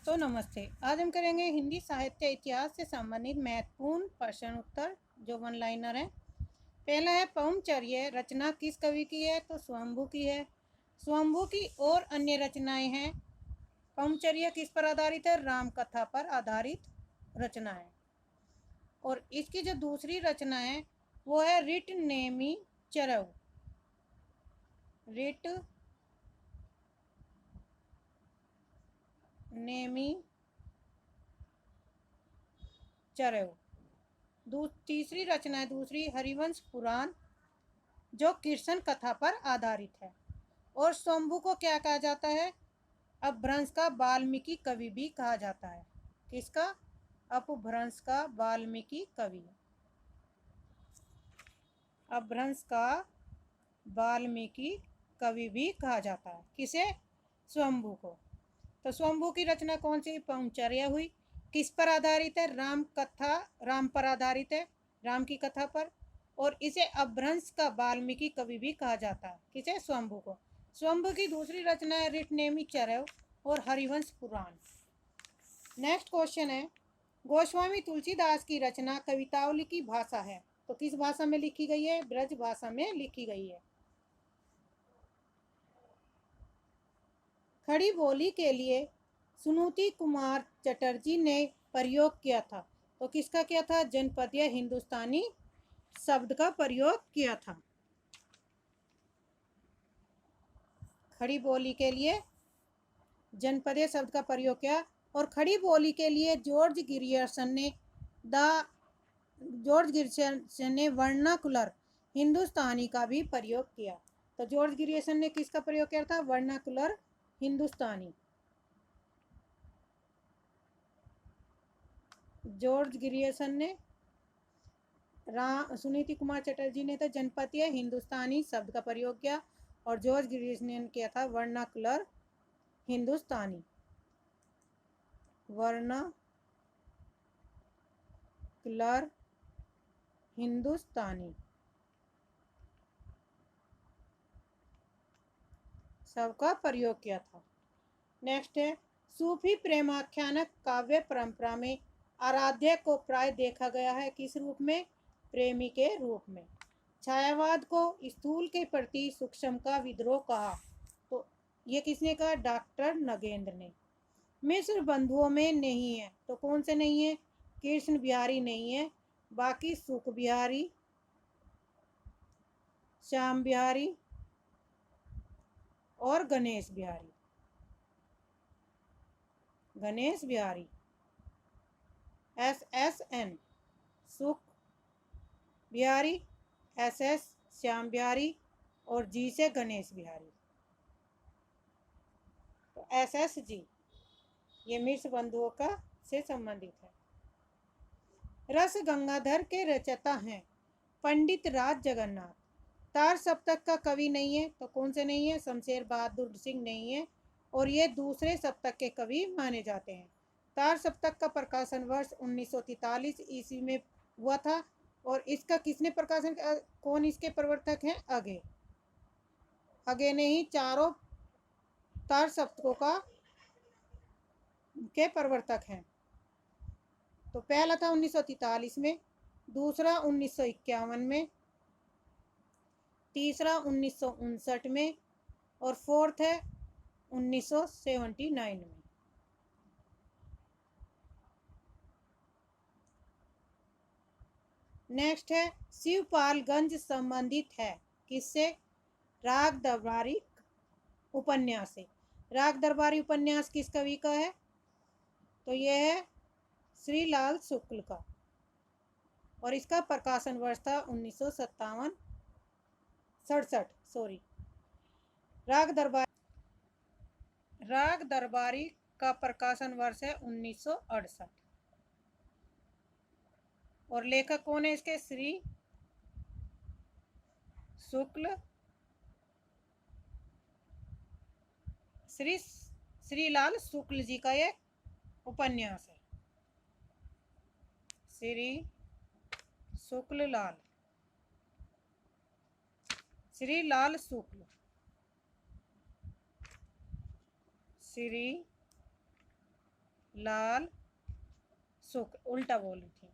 दोस्तों नमस्ते। आज हम करेंगे हिंदी साहित्य इतिहास से संबंधित महत्वपूर्ण प्रश्न उत्तर जो वन लाइनर है। पहला है पहुमचर्य रचना किस कवि की है? तो स्वयंभू की है। स्वयंभू की और अन्य रचनाएं हैं। पहुमचर्य किस पर आधारित है? राम कथा पर आधारित रचना है। और इसकी जो दूसरी रचना है वो है रिट नेमी चरव। रिट नेमी चरव। तीसरी रचना है दूसरी हरिवंश पुराण जो कृष्ण कथा पर आधारित है। और स्वयंभू को क्या कहा जाता है? अपभ्रंश का वाल्मीकि कवि भी कहा जाता है। किसका? अपभ्रंश का वाल्मीकि कवि। अपभ्रंश का वाल्मीकि कवि भी कहा जाता है। किसे? स्वयंभू को। तो स्वयंभू की रचना कौन सी? पहुंचर्या हुई। किस पर आधारित है? राम कथा, राम पर आधारित है, राम की कथा पर। और इसे अपभ्रंश का वाल्मीकि कवि भी कहा जाता है। किसे? स्वयंभू को। स्वयंभू की दूसरी रचना है ऋटनेमी चरव और हरिवंश पुराण। नेक्स्ट क्वेश्चन है गोस्वामी तुलसीदास की रचना कवितावली की भाषा है तो किस भाषा में लिखी गई है? ब्रज भाषा में लिखी गई है। खड़ी बोली के लिए सुनीति कुमार चटर्जी ने प्रयोग किया था तो किसका किया था? जनपदीय हिंदुस्तानी शब्द का प्रयोग किया था। खड़ी बोली के लिए जनपदीय शब्द का प्रयोग किया। और खड़ी बोली के लिए जॉर्ज गिरियर्सन ने वर्नाकुलर हिंदुस्तानी का भी प्रयोग किया। तो जॉर्ज गिरियर्सन ने किसका प्रयोग किया था? वर्नाकुलर हिंदुस्तानी। जॉर्ज गिरियर्सन ने, सुनीति कुमार चटर्जी ने तो जनपदीय हिंदुस्तानी शब्द का प्रयोग किया और जॉर्ज गिरियर्सन ने किया था वर्नाकुलर हिंदुस्तानी। वर्नाकुलर हिंदुस्तानी सबका प्रयोग किया था। नेक्स्ट है सूफी प्रेमाख्यानक काव्य परंपरा में आराध्य को प्राय देखा गया है किस रूप में? प्रेमी के रूप में। छायावाद को स्थूल के प्रति सूक्ष्म का विद्रोह कहा तो ये किसने कहा? डॉक्टर नगेंद्र ने। मिश्र बंधुओं में नहीं है तो कौन से नहीं है? कृष्ण बिहारी नहीं है, बाकी सुख बिहारी, श्याम बिहारी और गणेश बिहारी। गणेश बिहारी SSN सुख बिहारी, SS श्याम बिहारी और G से गणेश बिहारी। तो SSG ये मिश्र बंधुओं का से संबंधित है। रस गंगाधर के रचयिता हैं पंडित राज जगन्नाथ। तार सप्तक का कवि नहीं है तो कौन से नहीं है? शमशेर बहादुर सिंह नहीं है और ये दूसरे सप्तक के कवि माने जाते हैं। तार सप्तक का प्रकाशन वर्ष 1943 ईस्वी में हुआ था और इसका किसने प्रकाशन? कौन इसके प्रवर्तक हैं? अगे ने ही चारों तार सप्तकों के प्रवर्तक हैं। तो पहला था 1943 में, दूसरा 1951 में, तीसरा 1959 में और फोर्थ है 1979 में। नेक्स्ट है शिवपालगंज संबंधित है किससे? राग दरबारी उपन्यास से। राग दरबारी उपन्यास किस कवि का है? तो यह है श्रीलाल शुक्ल का और इसका प्रकाशन वर्ष था 1967 सॉरी। राग दरबारी का प्रकाशन वर्ष है 1968 और लेखक कौन है इसके? श्रीलाल शुक्ल जी का ये उपन्यास है। श्री श्रीलाल शुक्ल, लाल सुख, उल्टा बोली थी।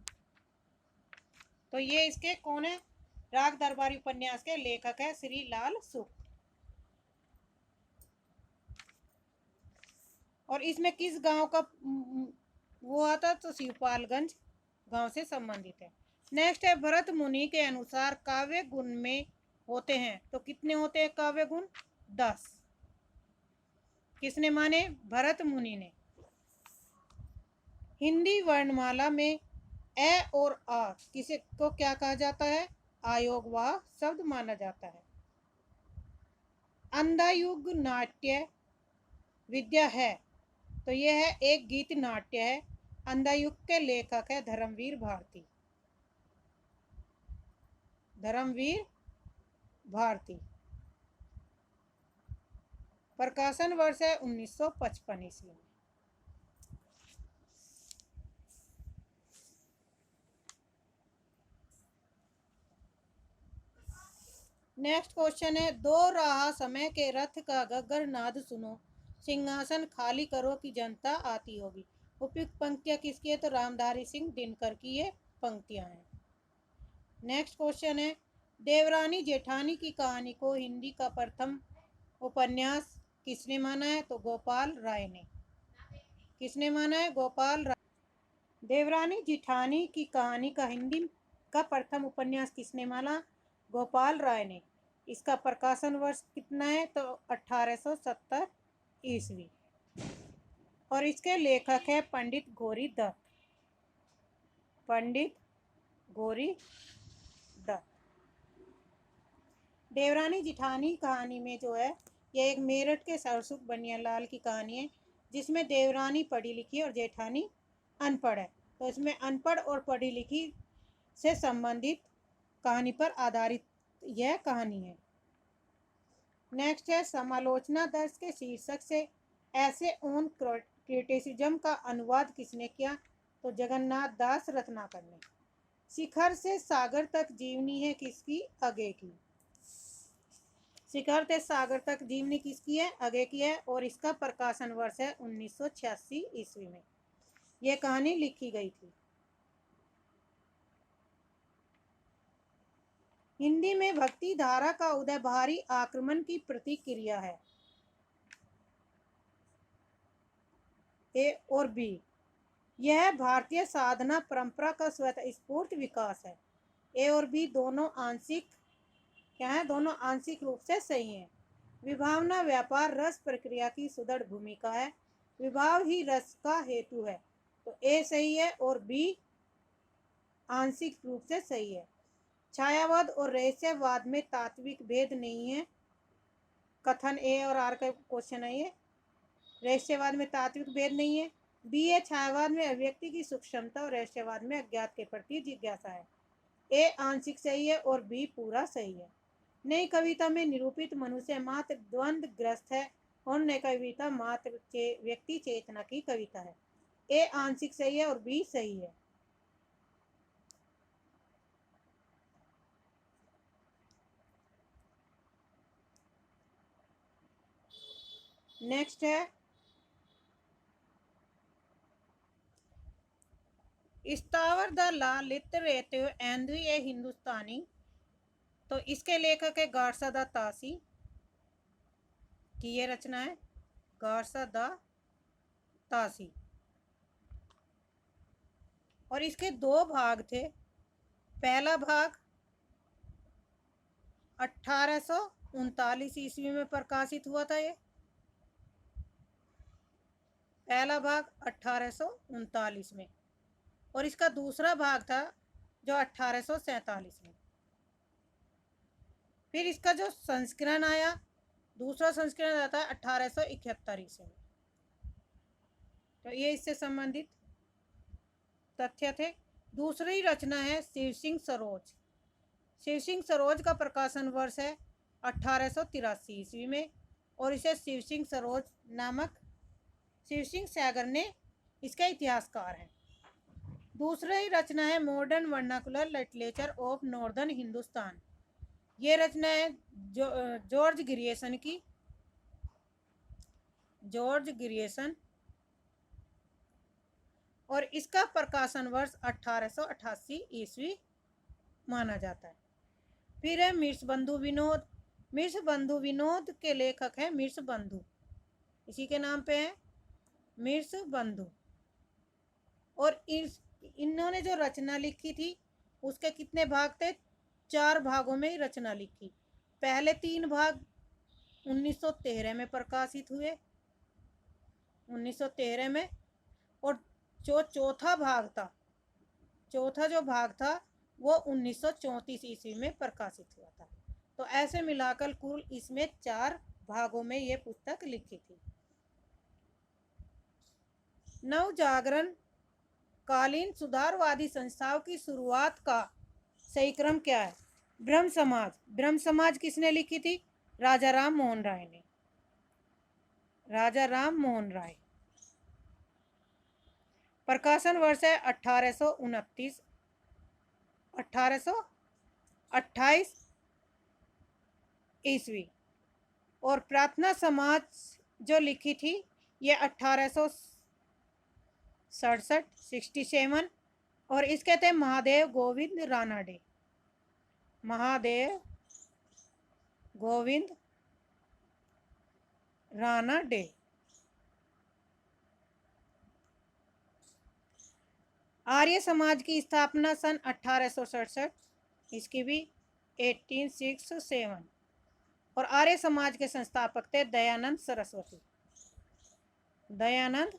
तो ये इसके कौन है? राग दरबारी उपन्यास के लेखक है श्री लाल सुख। और इसमें किस गांव का वो आता? तो शिवपालगंज गांव से संबंधित है। नेक्स्ट है, भरत मुनि के अनुसार काव्य गुण में होते हैं तो कितने होते हैं काव्य गुण? 10। किसने माने? भरत मुनि ने। हिंदी वर्णमाला में ए और आ किसे को क्या कहा जाता है? आयोगवाह शब्द माना जाता है। अंधायुग नाट्य विद्या है तो यह है एक गीत नाट्य है। अंधायुग के लेखक है धर्मवीर भारती। धर्मवीर भारती। प्रकाशन वर्ष है 1955 ईस्वी में। नेक्स्ट क्वेश्चन है, दो राह समय के रथ का गग्गर नाद सुनो, सिंहासन खाली करो कि जनता आती होगी। उपयुक्त पंक्तियां किसकी है? तो रामधारी सिंह दिनकर की ये पंक्तियां हैं। नेक्स्ट क्वेश्चन है, देवरानी जेठानी की कहानी को हिंदी का प्रथम उपन्यास किसने माना है? तो गोपाल राय ने। किसने माना है? गोपाल राय। देवरानी जेठानी की कहानी का हिंदी का प्रथम उपन्यास किसने माना? गोपाल राय ने। इसका प्रकाशन वर्ष कितना है? तो 1870 ईस्वी। और इसके लेखक है पंडित गौरी दत्त। पंडित गौरी दत्त। देवरानी जेठानी कहानी में जो है ये एक मेरठ के सरसुख बनियालाल की कहानी है, जिसमें देवरानी पढ़ी लिखी और जेठानी अनपढ़ है। तो इसमें अनपढ़ और पढ़ी लिखी से संबंधित कहानी पर आधारित यह कहानी है। नेक्स्ट है, समालोचना दर्श के शीर्षक से ऐसे ऑन क्रिटिसिज्म का अनुवाद किसने किया? तो जगन्नाथ दास रत्नाकर ने। शिखर से सागर तक जीवनी है किसकी? अगे की। शिखर से सागर तक जीवनी किसकी है? अगे की है। और इसका प्रकाशन वर्ष है 1986 ईस्वी में यह कहानी लिखी गई थी। हिंदी में भक्ति धारा का उदय बाहरी आक्रमण की प्रतिक्रिया है। ए और बी। यह भारतीय साधना परंपरा का स्वतःस्फूर्त विकास है। ए और बी दोनों आंशिक क्या है? दोनों आंशिक रूप से सही हैं। विभावना व्यापार रस प्रक्रिया की सुदृढ़ भूमिका है। विभाव ही रस का हेतु है। तो ए सही है और बी आंशिक रूप से सही है। छायावाद और रहस्यवाद में तात्विक भेद नहीं है। कथन ए और आर का क्वेश्चन है ये। रहस्यवाद में तात्विक भेद नहीं है। बी है, छायावाद में अभिव्यक्ति की सूक्ष्मता और रहस्यवाद में अज्ञात के प्रति जिज्ञासा है। ए आंशिक सही है और बी पूरा सही है। नई कविता में निरूपित मनुष्य मात्र द्वंद्व ग्रस्त है और नई कविता मात्र व्यक्ति चेतना की कविता है। ए आंशिक सही है और बी सही है। नेक्स्ट है, स्थावर द ला लिटरेटिव एंड्री ए हिंदुस्तानी। तो इसके लेखक है गारसा द तासी की ये रचना है। गारसा द तासी। और इसके दो भाग थे। पहला भाग 1839 ईस्वी में प्रकाशित हुआ था। ये पहला भाग 1839 में। और इसका दूसरा भाग था जो 1847 में। फिर इसका जो संस्करण आया, दूसरा संस्करण आता है 1871 ईस्वी में। तो ये इससे संबंधित तथ्य थे। दूसरी रचना है शिव सिंह सरोज। शिव सिंह सरोज का प्रकाशन वर्ष है 1883 ईस्वी में। और इसे शिव सिंह सरोज नामक शिव सिंह सैगर ने इसके इतिहासकार हैं। दूसरी रचना है modern vernacular literature of northern Hindustan. ये रचना है जॉर्ज ग्रियर्सन की। जॉर्ज ग्रियर्सन और इसका प्रकाशन वर्ष 1888 ईस्वी माना जाता है। फिर है मीर्षबंधु विनोद। मीर्षबंधु विनोद के लेखक हैं मीर्षबंधु, इसी के नाम पे है मीर्षबंधु। और इन्होंने जो रचना लिखी थी उसके कितने भाग थे? 4 भागों में ही रचना लिखी। पहले 3 भाग 1913 में प्रकाशित हुए, 1913 में। और जो चौथा जो भाग था वो 1934 ईस्वी में प्रकाशित हुआ था। तो ऐसे मिलाकर कुल इसमें 4 भागों में ये पुस्तक लिखी थी। नव जागरण कालीन सुधारवादी संस्थाओं की शुरुआत का सही क्रम क्या है? ब्रह्म समाज। ब्रह्म समाज किसने लिखी थी? राजा राम मोहन राय ने। राजा राम मोहन राय। प्रकाशन वर्ष है 1828 ईस्वी। और प्रार्थना समाज जो लिखी थी ये 1867 और इसके थे महादेव गोविंद रानाडे। महादेव गोविंद रानाडे। आर्य समाज की स्थापना सन 1867, इसकी भी 1867। और आर्य समाज के संस्थापक थे दयानंद सरस्वती। दयानंद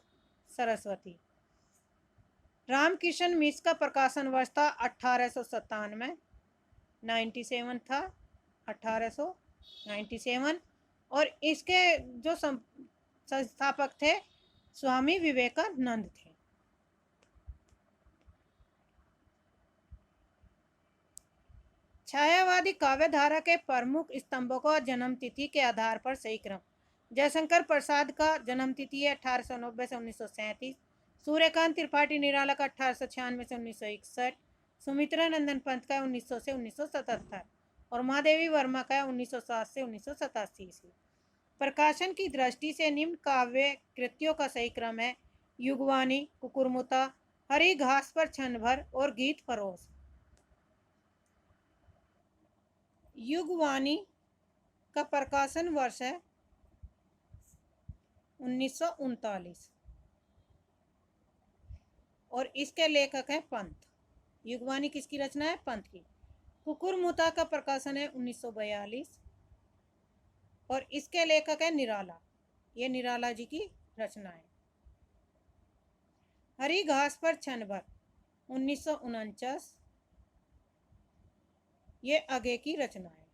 सरस्वती। रामकृष्ण मिशन का प्रकाशन वर्ष था 1897, 97 था, 1897। और इसके जो संस्थापक थे स्वामी विवेकानंद थे। छायावादी काव्यधारा के प्रमुख स्तंभों का जन्म तिथि के आधार पर सही क्रम। जयशंकर प्रसाद का जन्म तिथि है 1890 से 1937। सूर्यकांत त्रिपाठी निराला का 1896 से 1961। सुमित्रा नंदन पंत का 1900 से 1977 और महादेवी वर्मा का 1907 से 1987 ईस्वी। प्रकाशन की दृष्टि से निम्न काव्य कृतियों का सही क्रम है युगवाणी, कुकुरमुता, हरी घास पर क्षण भर और गीत फरोश। युगवाणी का प्रकाशन वर्ष है 1939 और इसके लेखक हैं पंत। युगवाणी किसकी रचना है? पंत की। कुकुरमुता का प्रकाशन है 1942 और इसके लेखक है निराला। ये निराला जी की रचना है। हरी घास पर क्षण भर 1949, ये आगे की रचना है।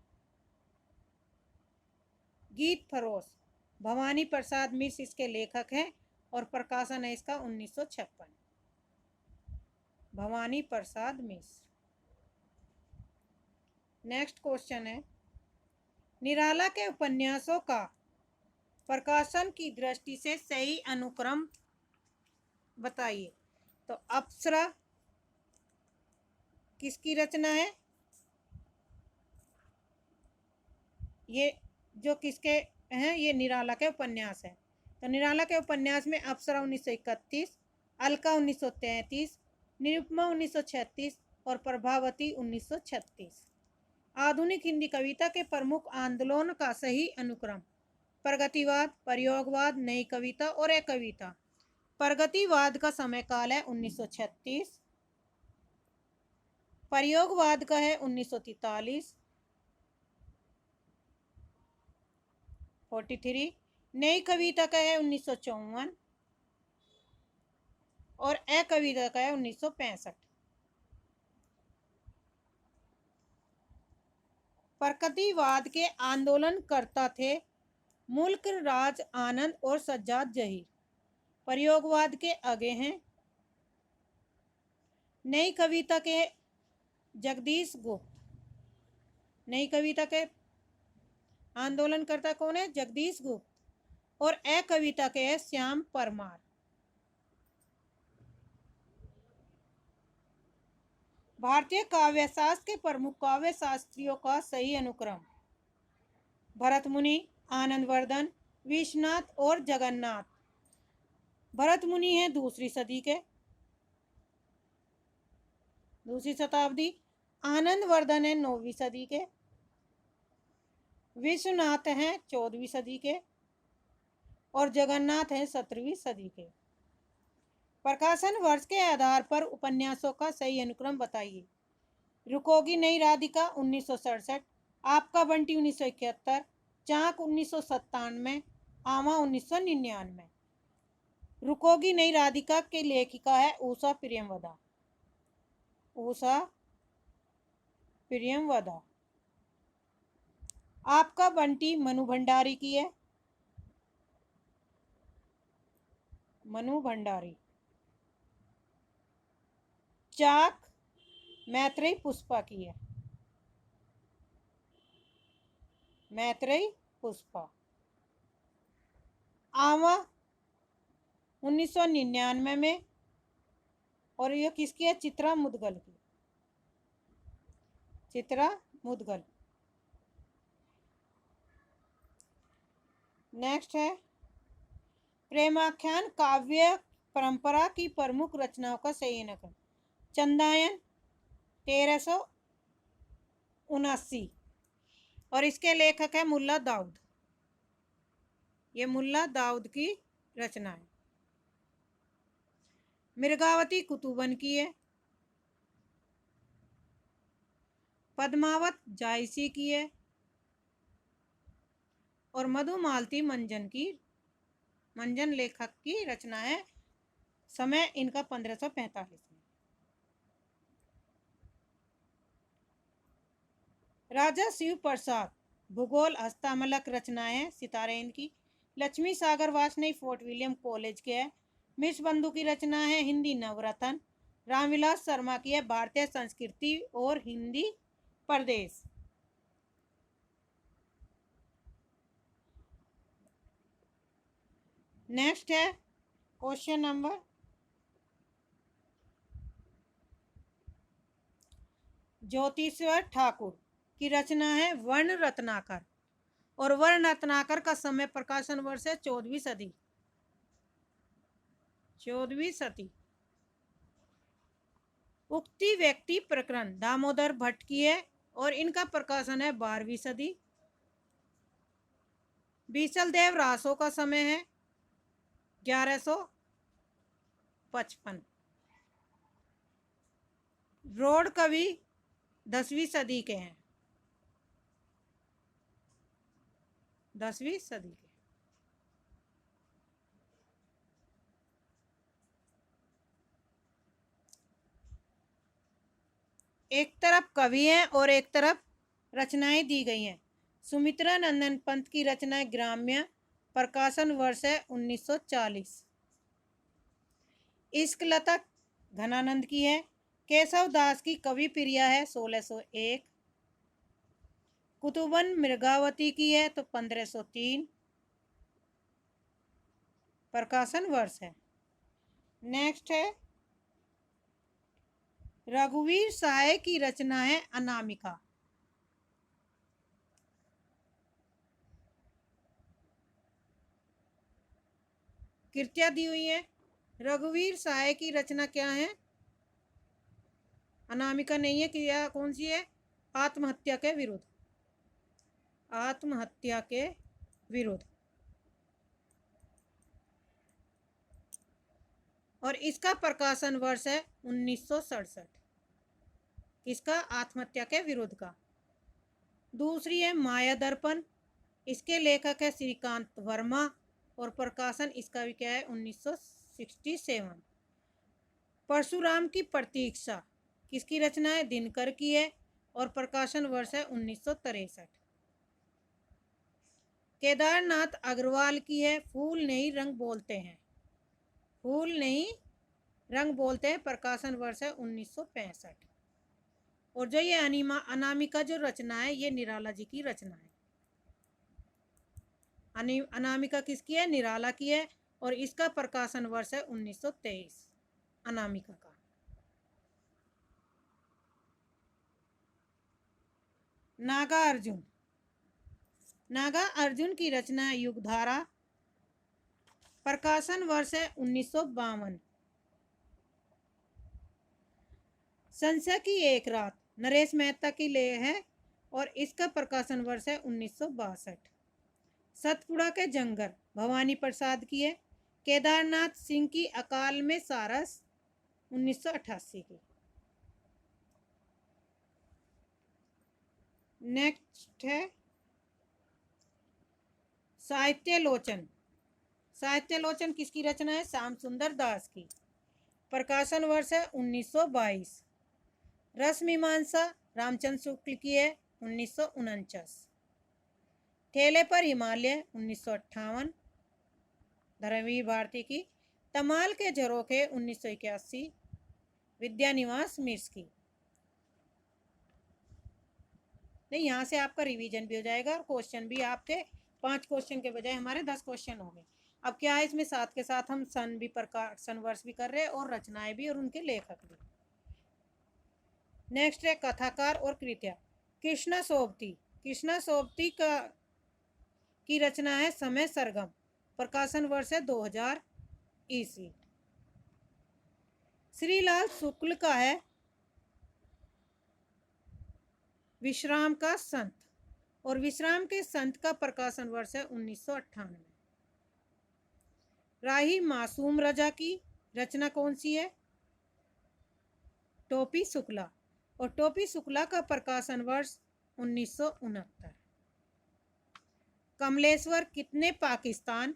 गीत फरोश भवानी प्रसाद मिश्र इसके लेखक हैं और प्रकाशन है इसका 1956। भवानी प्रसाद मिश्र। नेक्स्ट क्वेश्चन है निराला के उपन्यासों का प्रकाशन की दृष्टि से सही अनुक्रम बताइए। तो अप्सरा किसकी रचना है? ये जो किसके हैं? ये निराला के उपन्यास है। तो निराला के उपन्यास में अप्सरा 1931, अलका 1933, निरुपमा 1936 और प्रभावती 1936। आधुनिक हिंदी कविता के प्रमुख आंदोलन का सही अनुक्रम प्रगतिवाद, प्रयोगवाद, नई कविता और एक कविता। प्रगतिवाद का समय काल है 1936, प्रयोगवाद का है 1943, 43, नई कविता का है 1954 और एक कविता का है 1965। प्रगतिवाद के आंदोलनकर्ता थे मुल्क राज आनंद और सज्जाद जहीर। प्रयोगवाद के आगे हैं नई कविता के जगदीश गुप्त। नई कविता के आंदोलनकर्ता कौन है? जगदीश गुप्त। और एक कविता के है श्याम परमार। भारतीय काव्यशास्त्र के प्रमुख काव्य शास्त्रियों का सही अनुक्रम भरत मुनि, आनंदवर्धन, विश्वनाथ और जगन्नाथ। भरत मुनि हैं 2री सदी के, दूसरी शताब्दी। आनंदवर्धन है 9वीं सदी के। विश्वनाथ हैं 14वीं सदी के और जगन्नाथ हैं 17वीं सदी के। प्रकाशन वर्ष के आधार पर उपन्यासों का सही अनुक्रम बताइए। रुकोगी नहीं राधिका 1967, आपका बंटी 1971, चाक 1997, आमा 1999। रुकोगी नहीं राधिका की लेखिका है उषा प्रियमवदा। उषा प्रियमवदा। आपका बंटी मनु भंडारी की है। मनु भंडारी। चाक मैत्रेयी पुष्पा की है। मैत्रेयी पुष्पा। आमा 1999 में और यह किसकी है? चित्रा मुदगल की। चित्रा मुदगल। नेक्स्ट है प्रेमाख्यान काव्य परंपरा की प्रमुख रचनाओं का सही अनुक्रम। चंदायन 1379 और इसके लेखक है मुल्ला दाऊद। ये मुल्ला दाऊद की रचना है। मृगावती कुतुबन की है। पद्मावत जायसी की है और मधुमालती मंजन लेखक की रचना है। समय इनका 1545 में। राजा शिव प्रसाद भूगोल हस्तामलक रचनाएं हैं। सितारे इनकी। लक्ष्मी सागर वासनी फोर्ट विलियम कॉलेज के है। मिश बंधु की रचना है हिंदी नवरत्न। रामविलास शर्मा की है भारतीय संस्कृति और हिंदी प्रदेश। नेक्स्ट है क्वेश्चन नंबर ज्योतिश्वर ठाकुर की रचना है वर्ण रत्नाकर और वर्ण रत्नाकर का समय प्रकाशन वर्ष है 14वीं सदी। 14वीं सदी। उक्ति व्यक्ति प्रकरण दामोदर भट्ट की है और इनका प्रकाशन है 12वीं सदी। बीसल देव रासो का समय है 1155। रोड कवि 10वीं सदी के हैं। 10वीं सदी के। एक तरफ कवि हैं और एक तरफ रचनाएं दी गई हैं। सुमित्रा नंदन पंत की रचना ग्राम्य, प्रकाशन वर्ष है 1940। इश्क लता घनानंद की है। केशव दास की कवि प्रिया है 1601। कुतुबन मृगावती की है तो 1503 प्रकाशन वर्ष है। नेक्स्ट है रघुवीर सहाय की रचना है अनामिका। कृतियां दी हुई है। रघुवीर सहाय की रचना क्या है? अनामिका नहीं है। क्रिया कौन सी है? आत्महत्या के विरुद्ध। आत्महत्या के विरुद्ध। और इसका प्रकाशन वर्ष है 1967। किसका? आत्महत्या के विरुद्ध का। दूसरी है माया दर्पण। इसके लेखक है श्रीकांत वर्मा और प्रकाशन इसका भी क्या है? 1967। परशुराम की प्रतीक्षा किसकी रचना है? दिनकर की है और प्रकाशन वर्ष है 1963। केदारनाथ अग्रवाल की है फूल नहीं रंग बोलते हैं। फूल नहीं रंग बोलते हैं, प्रकाशन वर्ष है 1965। और जो ये अनामिका जो रचना है ये निराला जी की रचना है। अनामिका किसकी है? निराला की है और इसका प्रकाशन वर्ष है 1923 अनामिका का। नागा अर्जुन। नागा अर्जुन की रचना है युगधारा। प्रकाशन वर्ष है 1952। संशय की एक रात नरेश मेहता की लेख है और इसका प्रकाशन वर्ष है 1962। सतपुड़ा के जंगल भवानी प्रसाद की है। केदारनाथ सिंह की अकाल में सारस 1988 की। नेक्स्ट है साहित्यालोचन। साहित्यालोचन किसकी रचना है? श्याम सुंदर दास की। प्रकाशन वर्ष है 1922। रसमीमांसा रामचंद्र शुक्ल की है 1949। ठेले पर हिमालय 1958 धर्मवीर भारती की। तमाल के झरोखे 1981 विद्यानिवास मिर्स की। नहीं, यहाँ से आपका रिवीजन भी हो जाएगा और क्वेश्चन भी आपके 5 क्वेश्चन के बजाय हमारे 10 क्वेश्चन हो गए। अब क्या है इसमें साथ के साथ हम सन भी प्रकाशन वर्ष भी कर रहे हैं और रचनाएं भी और उनके लेखक भी। नेक्स्ट है कथाकार और कृतियां। कृष्णा सोबती। कृष्णा सोबती की रचना है समय सरगम। प्रकाशन वर्ष है 2000 ईस्वी। श्रीलाल शुक्ल का है विश्राम का संत और विश्राम के संत का प्रकाशन वर्ष है 1998। राही मासूम रजा की रचना कौन सी है? टोपी शुक्ला और टोपी शुक्ला का प्रकाशन वर्ष 1969। कमलेश्वर कितने पाकिस्तान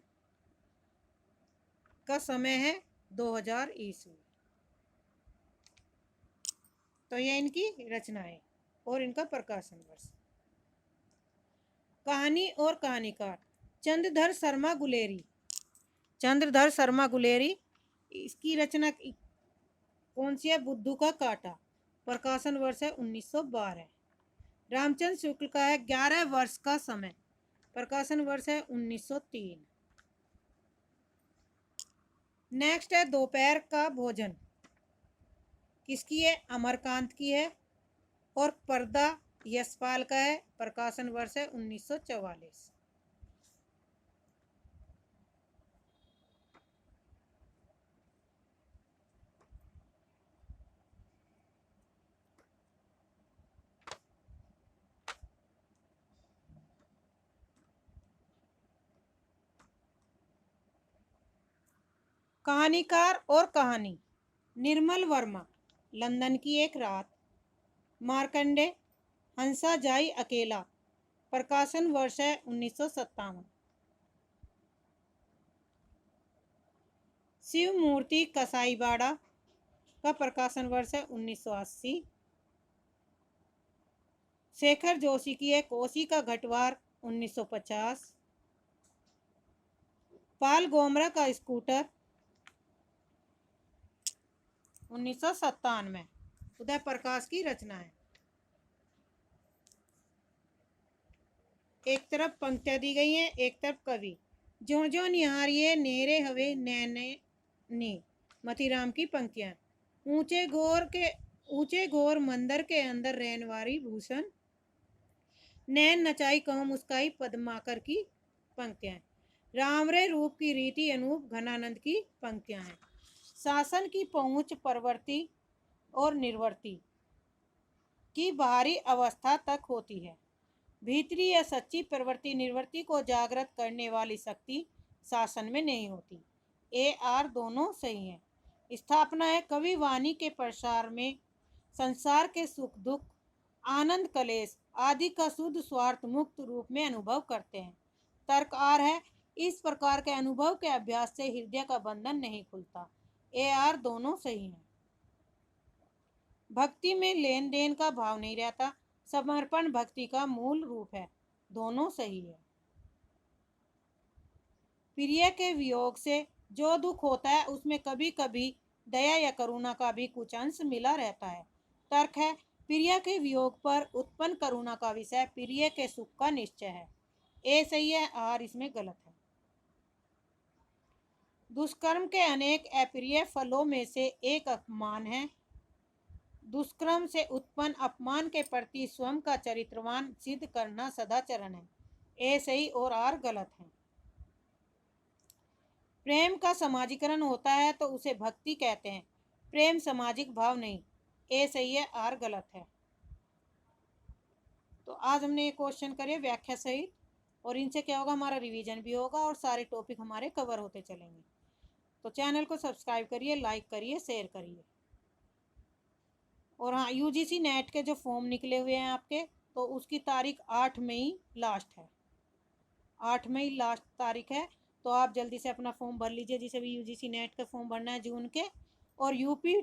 का समय है 2000 ईस्वी। तो ये इनकी रचनाएं और इनका प्रकाशन वर्ष। कहानी और कहानीकार चंद्रधर शर्मा गुलेरी। चंद्रधर शर्मा गुलेरी इसकी रचना कौन सी है? बुद्धू का कांटा। प्रकाशन वर्ष है 1912। रामचंद्र शुक्ल का है 11 वर्ष का समय। प्रकाशन वर्ष है 1903। नेक्स्ट है दोपहर का भोजन। किसकी है? अमरकांत की है और पर्दा यशपाल का है। प्रकाशन वर्ष है 1944। कहानीकार और कहानी निर्मल वर्मा। लंदन की एक रात। मार्कंडे हंसा जाई अकेला। प्रकाशन वर्ष है 1957। शिव मूर्ति कसाईबाड़ा का प्रकाशन वर्ष है 1980। शेखर जोशी की है कोसी का घटवार 1950। पाल गोमरा का स्कूटर 1997। उदय प्रकाश की रचना है। एक तरफ पंक्तियां दी गई हैं, एक तरफ कवि। जो जो निहारिये नेरे हवे नैने नी। मतीराम की पंक्तियां। ऊंचे घोर मंदिर के अंदर रहनवारी भूषण। नैन नचाई कहूँ मुस्काई पद्माकर की पंक्तियां। राम रे रूप की रीति अनूप घनानंद की पंक्तियां हैं। शासन की पहुंच प्रवृत्ति और निर्वृत्ति की बाहरी अवस्था तक होती है। भीतरी या सच्ची प्रवृत्ति निर्वृत्ति को जागृत करने वाली शक्ति शासन में नहीं होती। AR दोनों सही हैं। स्थापना है कवि वाणी के प्रसार में संसार के सुख दुख आनंद कलेश आदि का शुद्ध स्वार्थ मुक्त रूप में अनुभव करते हैं। तर्क R है इस प्रकार के अनुभव के अभ्यास से हृदय का बंधन नहीं खुलता। AR दोनों सही हैं। भक्ति में लेन देन का भाव नहीं रहता। समर्पण भक्ति का मूल रूप है। दोनों सही है। प्रिय के वियोग से जो दुख होता है उसमें कभी कभी दया या करुणा का भी कुछ अंश मिला रहता है। तर्क है प्रिय के वियोग पर उत्पन्न करुणा का विषय प्रिय के सुख का निश्चय है। ए सही है, R इसमें गलत है। दुष्कर्म के अनेक अप्रिय फलों में से एक अपमान है। दुष्कर्म से उत्पन्न अपमान के प्रति स्वयं का चरित्रवान सिद्ध करना सदाचरण है। ए सही और R गलत है। प्रेम का समाजीकरण होता है तो उसे भक्ति कहते हैं। प्रेम सामाजिक भाव नहीं ए सही है, आर गलत है। तो आज हमने ये क्वेश्चन करे व्याख्या सहित, और इनसे क्या होगा, हमारा रिवीजन भी होगा और सारे टॉपिक हमारे कवर होते चलेंगे। तो चैनल को सब्सक्राइब करिए, लाइक करिए, शेयर करिए। और हाँ, यूजीसी नेट के जो फॉर्म निकले हुए हैं आपके, तो उसकी तारीख 8 मई लास्ट है। 8 मई लास्ट तारीख है। तो आप जल्दी से अपना फॉर्म भर लीजिए, जिसे भी यूजीसी नेट का फॉर्म भरना है जून के। और यूपी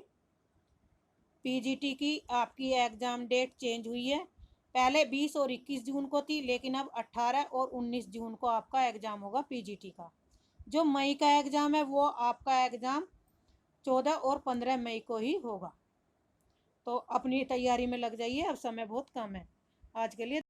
पीजीटी की आपकी एग्ज़ाम डेट चेंज हुई है। पहले 20 और 21 जून को थी, लेकिन अब 18 और 19 जून को आपका एग्ज़ाम होगा पीजीटी का। जो मई का एग्ज़ाम है वो आपका एग्ज़ाम 14 और 15 मई को ही होगा। तो अपनी तैयारी में लग जाइए, अब समय बहुत कम है। आज के लिए